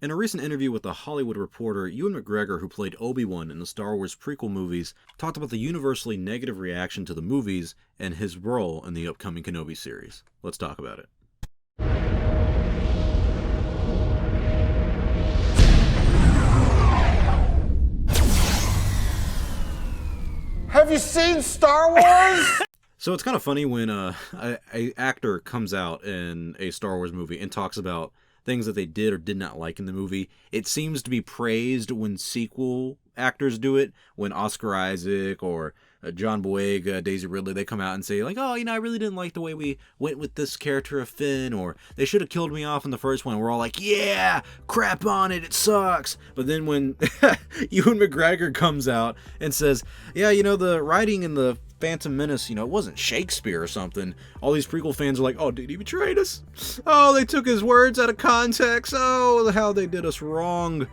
In a recent interview with The Hollywood Reporter, Ewan McGregor, who played Obi Wan in the Star Wars prequel movies, talked about the universally negative reaction to the movies and his role in the upcoming Kenobi series. Let's talk about it. Have you seen Star Wars? So it's kind of funny when a actor comes out in a Star Wars movie and talks about things that they did or did not like in the movie. It seems to be praised when sequel actors do it, when Oscar Isaac or John Boyega, Daisy Ridley, they come out and say, like, oh, I really didn't like the way we went with this character of Finn, or they should have killed me off in the first one. We're all like, yeah, crap on it, it sucks. But then when Ewan McGregor comes out and says, yeah, the writing in the Phantom Menace, it wasn't Shakespeare or something. All these prequel fans are like, oh, dude, he betrayed us. Oh, they took his words out of context. Oh, how they did us wrong.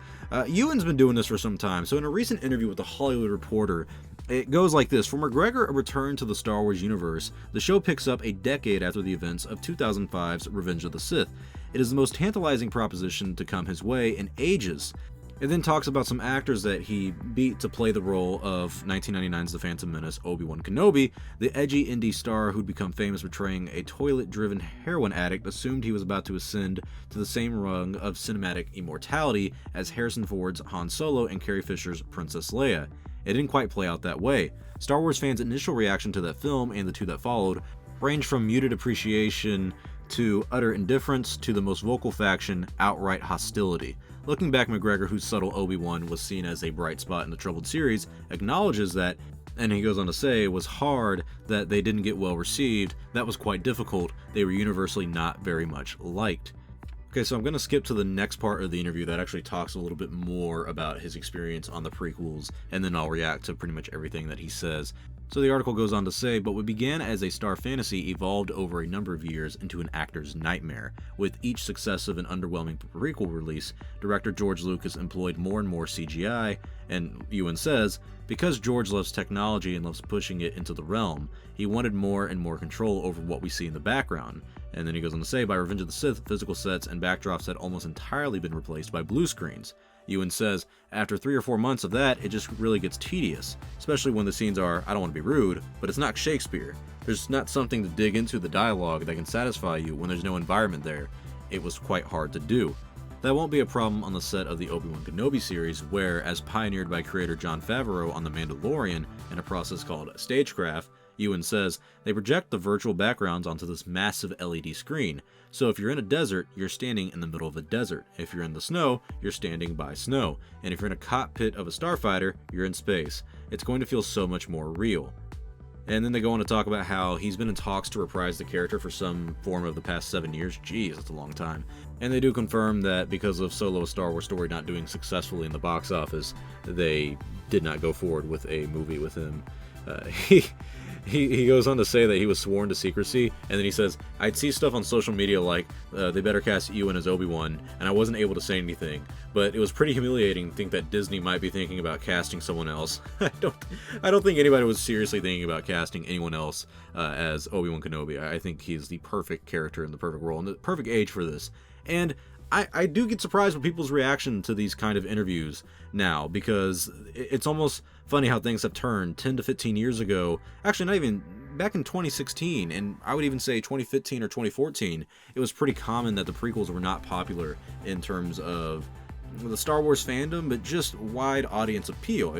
Ewan's been doing this for some time. So in a recent interview with The Hollywood Reporter, it goes like this. For McGregor, a return to the Star Wars universe, the show picks up a decade after the events of 2005's Revenge of the Sith. It is the most tantalizing proposition to come his way in ages. It then talks about some actors that he beat to play the role of 1999's The Phantom Menace, Obi Wan Kenobi. The edgy indie star who'd become famous portraying a toilet-driven heroin addict assumed he was about to ascend to the same rung of cinematic immortality as Harrison Ford's Han Solo and Carrie Fisher's Princess Leia. It didn't quite play out that way. Star Wars fans' initial reaction to that film and the two that followed ranged from muted appreciation to utter indifference to the most vocal faction, outright hostility. Looking back, McGregor, whose subtle Obi-Wan was seen as a bright spot in the troubled series, acknowledges that, and he goes on to say, it was hard that they didn't get well received, that was quite difficult, they were universally not very much liked. Okay, so I'm going to skip to the next part of the interview that actually talks a little bit more about his experience on the prequels, and then I'll react to pretty much everything that he says. So the article goes on to say, but what began as a star fantasy evolved over a number of years into an actor's nightmare. With each successive and underwhelming prequel release, director George Lucas employed more and more CGI, and Ewan says, because George loves technology and loves pushing it into the realm, he wanted more and more control over what we see in the background. And then he goes on to say, by Revenge of the Sith, physical sets and backdrops had almost entirely been replaced by blue screens. Ewan says, after 3 or 4 months of that, it just really gets tedious, especially when the scenes are, I don't want to be rude, but it's not Shakespeare. There's not something to dig into the dialogue that can satisfy you when there's no environment there. It was quite hard to do. That won't be a problem on the set of the Obi Wan Kenobi series, where, as pioneered by creator Jon Favreau on The Mandalorian in a process called stagecraft, Ewan says, they project the virtual backgrounds onto this massive LED screen. So if you're in a desert, you're standing in the middle of a desert. If you're in the snow, you're standing by snow. And if you're in a cockpit of a starfighter, you're in space. It's going to feel so much more real. And then they go on to talk about how he's been in talks to reprise the character for some form of the past 7 years. Geez, that's a long time. And they do confirm that because of Solo: A Star Wars Story not doing successfully in the box office, they did not go forward with a movie with him. He goes on to say that he was sworn to secrecy, and then he says, I'd see stuff on social media like, they better cast Ewan as Obi-Wan, and I wasn't able to say anything. But it was pretty humiliating to think that Disney might be thinking about casting someone else. I don't think anybody was seriously thinking about casting anyone else as Obi-Wan Kenobi. I think he's the perfect character and the perfect role, and the perfect age for this. And I do get surprised with people's reaction to these kind of interviews now, because it's almost funny how things have turned 10 to 15 years ago. Actually, not even back in 2016, and I would even say 2015 or 2014, it was pretty common that the prequels were not popular in terms of the Star Wars fandom, but just wide audience appeal.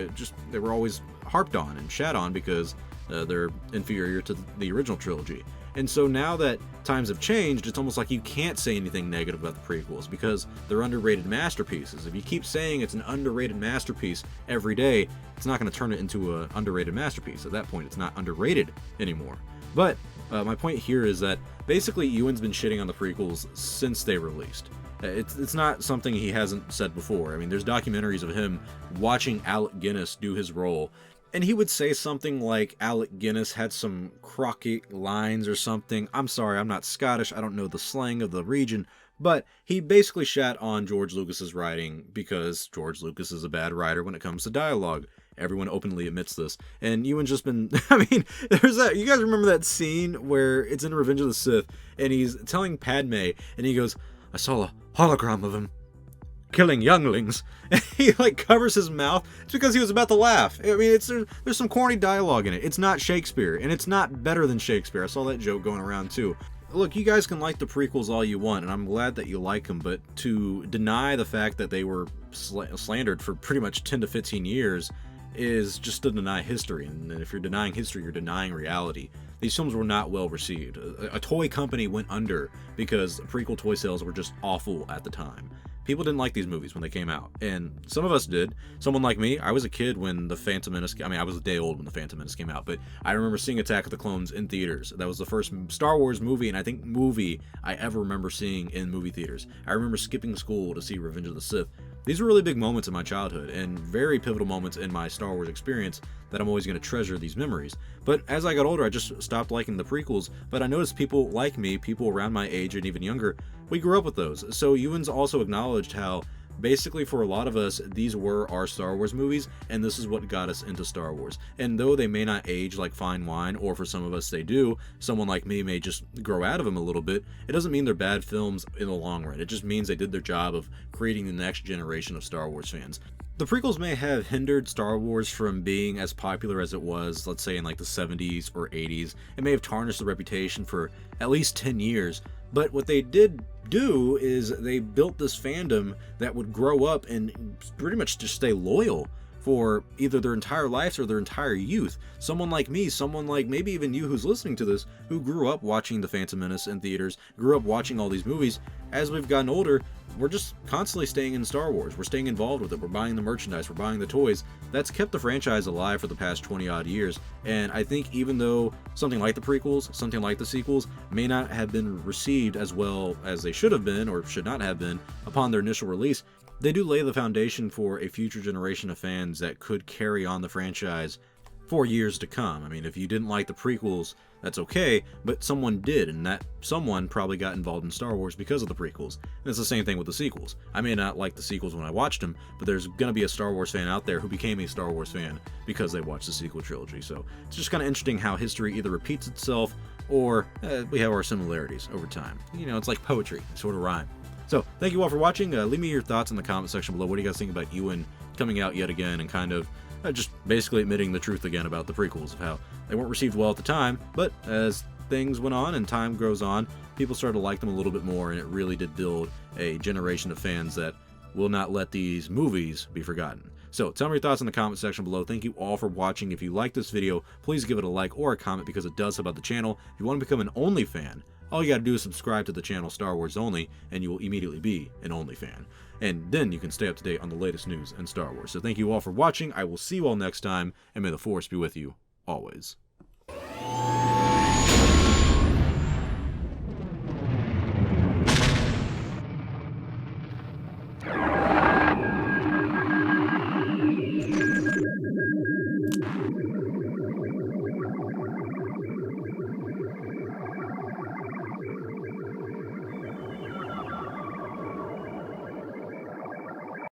They were always harped on and shat on because they're inferior to the original trilogy. And so now that times have changed, it's almost like you can't say anything negative about the prequels because they're underrated masterpieces. If you keep saying it's an underrated masterpiece every day, it's not going to turn it into an underrated masterpiece. At that point, it's not underrated anymore. But my point here is that basically Ewan's been shitting on the prequels since they released. It's not something he hasn't said before. I mean, there's documentaries of him watching Alec Guinness do his role, and he would say something like Alec Guinness had some crocky lines or something. I'm sorry, I'm not Scottish, I don't know the slang of the region, but he basically shat on George Lucas's writing because George Lucas is a bad writer when it comes to dialogue. Everyone openly admits this. And Ewan's just been, I mean, there's that, you guys remember that scene where it's in Revenge of the Sith, and he's telling Padme, and he goes, I saw a hologram of him. killing younglings. And he like covers his mouth. It's because he was about to laugh. I mean, there's some corny dialogue in it. It's not Shakespeare, and it's not better than Shakespeare. I saw that joke going around too. Look, you guys can like the prequels all you want, and I'm glad that you like them, but to deny the fact that they were slandered for pretty much 10 to 15 years is just to deny history, and if you're denying history, you're denying reality. These films were not well received. A toy company went under because prequel toy sales were just awful at the time. People didn't like these movies when they came out, and some of us did. Someone like me, I was a kid when The Phantom Menace, I was a day old when The Phantom Menace came out, but I remember seeing Attack of the Clones in theaters. That was the first Star Wars movie, and I think movie I ever remember seeing in movie theaters. I remember skipping school to see Revenge of the Sith. These were really big moments in my childhood, and very pivotal moments in my Star Wars experience that I'm always going to treasure these memories. But as I got older, I just stopped liking the prequels, but I noticed people like me, people around my age and even younger, we grew up with those. So Ewan's also acknowledged how basically for a lot of us, these were our Star Wars movies, and this is what got us into Star Wars. And though they may not age like fine wine, or for some of us they do, someone like me may just grow out of them a little bit, it doesn't mean they're bad films in the long run. It just means they did their job of creating the next generation of Star Wars fans. The prequels may have hindered Star Wars from being as popular as it was, let's say in like the 70s or 80s. It may have tarnished the reputation for at least 10 years, but what they did do is they built this fandom that would grow up and pretty much just stay loyal for either their entire lives or their entire youth. Someone like me, someone like maybe even you who's listening to this, who grew up watching The Phantom Menace in theaters, grew up watching all these movies, as we've gotten older, we're just constantly staying in Star Wars. We're staying involved with it. We're buying the merchandise. We're buying the toys. That's kept the franchise alive for the past 20 odd years. And I think even though something like the prequels, something like the sequels, may not have been received as well as they should have been or should not have been upon their initial release, they do lay the foundation for a future generation of fans that could carry on the franchise for years to come. I mean, if you didn't like the prequels, that's okay, but someone did, and that someone probably got involved in Star Wars because of the prequels. And it's the same thing with the sequels. I may not like the sequels when I watched them, but there's going to be a Star Wars fan out there who became a Star Wars fan because they watched the sequel trilogy. So it's just kind of interesting how history either repeats itself or we have our similarities over time. You know, it's like poetry, sort of rhyme. So thank you all for watching. Leave me your thoughts in the comment section below. What do you guys think about Ewan coming out yet again and kind of just basically admitting the truth again about the prequels, of how they weren't received well at the time, but as things went on and time goes on, people started to like them a little bit more, and it really did build a generation of fans that will not let these movies be forgotten. So tell me your thoughts in the comment section below. Thank you all for watching. If you like this video, please give it a like or a comment because it does help out the channel. If you want to become an Only fan, all you gotta do is subscribe to the channel Star Wars Only, and you will immediately be an Only fan. And then you can stay up to date on the latest news in Star Wars. So thank you all for watching. I will see you all next time, and may the Force be with you always.